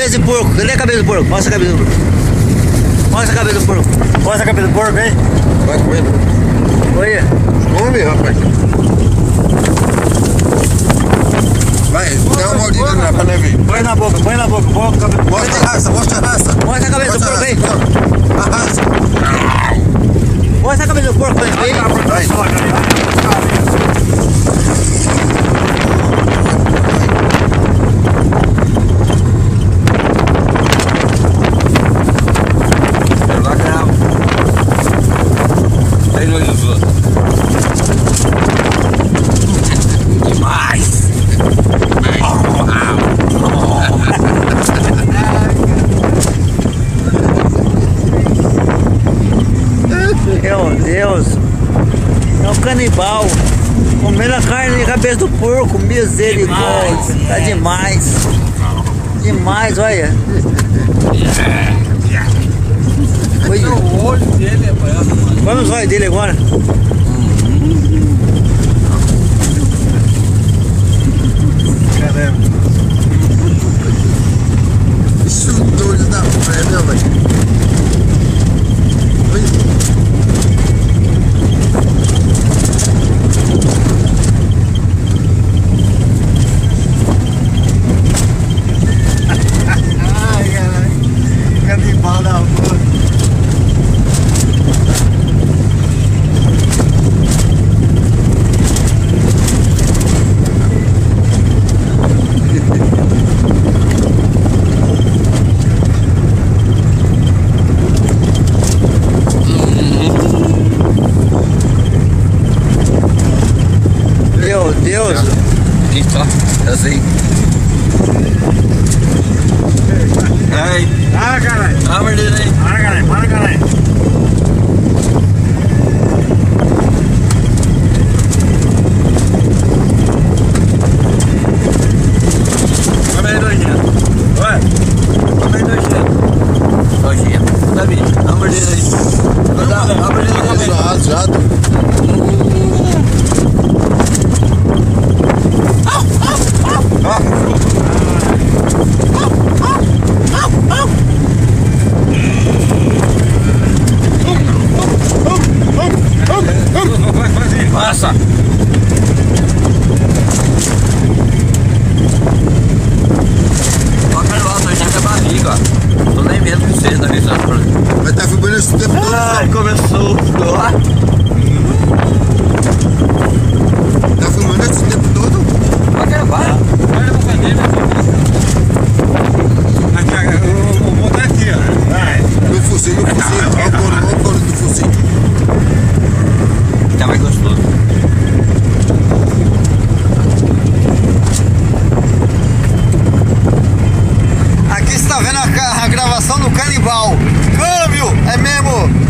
cabeça de porco. Cadê a cabeça do porco? Mostra a cabeça do porco. Mostra a cabeça do porco. Mostra a cabeça do porco, hein? Vai comendo. Olha. Come, rapaz. Vai, dá uma mordida na pra nós ver. Põe na boca, põe na boca. Mostra a raça, mostra a raça. Mostra a cabeça do porco aí. A raça. Mostra a cabeça do porco aí. Vai. Meu Deus, é um canibal comendo a carne de cabeça do porco, misericórdia, tá demais, demais, olha. Olha. O olho dele é branco, mano. Vamos os olhos dele agora. Caramba. Isso doido da fé, meu velho. Ai, caralho. Canibal da rua. Meu Deus. Aqui só, assim. Ai. Ah, caralho. Ah, mordida aí. Para, caralho. Para, caralho. Come aí, nojento. Ué. Come aí, nojento. Nojento. Tá vendo? Dá uma mordida aí. Dá uma mordida na cabeça. Jato. Passa! Ó, Carlos, nós já com a barriga, ó. Tô nem vendo que vocês da visão. Mas tá filmando esse tempo todo. Ai, começou. Tá filmando esse tempo todo? Vai gravar. Vai na boca dele. Vou botar aqui, ó. Vai. No fuzil, no fuzil. Olha o couro do fuzil. Tá mais gostoso. Aqui você tá vendo a gravação do canibal. Câmbio! É mesmo!